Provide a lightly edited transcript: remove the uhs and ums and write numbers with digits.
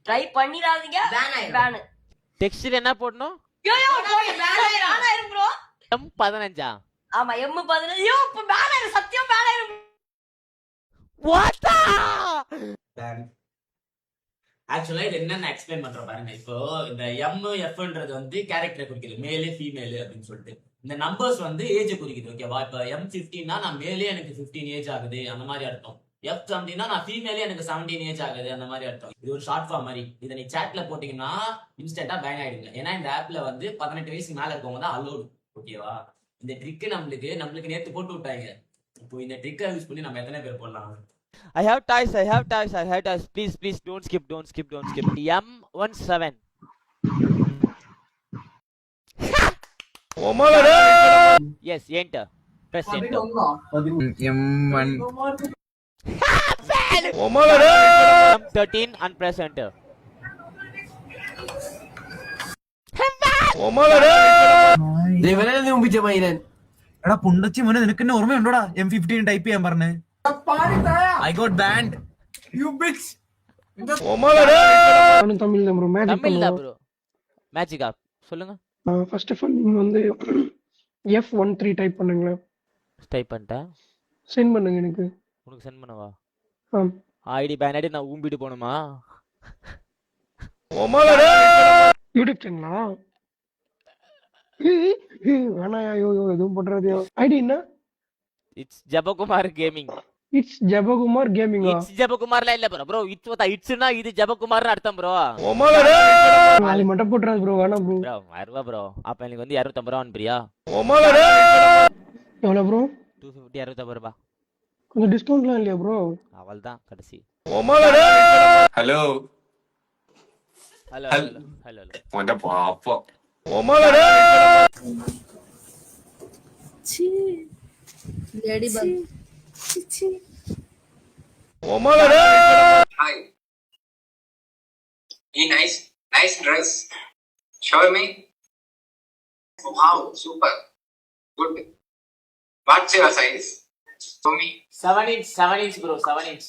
Try பண்ணிடாதீங்க. Pan. Text என்ன போடணும்? Bro M15. ஆமா M15. ஐயோ இப்ப பேன் ஆயிரும், சத்தியம் பேன் ஆயிரும். வாட்? ஆக்சுவலா இது என்ன எக்ஸ்பிளைன் பண்ற பாருங்க. இப்போ இந்த MF வந்து கேரக்டரை குறிக்குது, மேலு ஃபீமேலு அப்படின்னு சொல்லிட்டு. இந்த நம்பர்ஸ் வந்து ஏஜ் குறிக்குது. ஓகேவா? இப்ப M15னா நான் மேலே எனக்கு 15 ஏஜ் ஆகுது அந்த மாதிரி அர்த்தம். F17னா நான் ஃபீமேலே எனக்கு 17 ஏஜ் ஆகுது அந்த மாதிரி அர்த்தம். இது ஒரு ஷார்ட் ஃபார்ம் மாதிரி. இதை நீ சாட்ல போட்டீங்கன்னா இன்ஸ்டன்டா பேன் ஆயிடுங்க. ஏன்னா இந்த ஆப்ல வந்து 18 வயசுக்கு மேல இருக்கவங்க தான் அலோடு. ஓகேவா? இந்த ட்ரிக் நம்மளுக்கு நேத்து போட்டு விட்டாங்க. இப்போ இந்த ட்ரிக்கை யூஸ் பண்ணி நம்ம எத்தனை பேர் போடலாம்? I have toys. Please, don't skip. M17. Yes, enter. Press enter. M1 M13 and press enter. എടാ പുണ്ടച്ചി മോനെ നിനക്ക് എന്നെ ഓർമ്മയുണ്ടോടാ M15 ടൈപ്പ് ചെയ്യാൻ പറഞ്ഞേ? I got banned. You bitch. Tamil தான் ப்ரோ. மேஜிக் தமிழ் தான் ப்ரோ. மேஜிக் ஆப் சொல்லுங்க. ஃபர்ஸ்ட் ஆஃப் ஆல் நீங்க வந்து F13 டைப் பண்ணுங்க. டைப் பண்ணிட்டேன். சென்ட் பண்ணுங்க எனக்கு. உனக்கு சென்ட் பண்ணவா? ஐடி பேன் ஆயிடு. நான் ஊம்பிட்டு போணுமா? யூடியூப் சேனலா? வேணா ஐயோ எதுவும் பண்றது. ஐடி என்ன? It's Jabakumar gaming. It's Jabakumar கேமிங்கா? இட்ஸ் ஜபகுமார்ல இல்ல ப்ரோ. இட்ஸ்னா இது ஜபகுமார்னு அர்த்தம் ப்ரோ. நாளை மட்டும் போட்றாது ப்ரோ. வேணா ப்ரோ. 1000 ரூபாய் ப்ரோ. அப்ப எனக்கு வந்து 250 ரூபாய் அனுப்புறியா? எவ்வளவு ப்ரோ? 250 250 ரூபாய். கொஞ்சம் டிஸ்கவுண்ட்லாம் இல்லையா ப்ரோ? அவள்தான் கடைசி. ஹலோ உன்ட பாப்பா C lady buck. C Hi. Nice dress. Show me. Wow, super. Good. What's your size? Show me. 7 inch bro, 7 inch.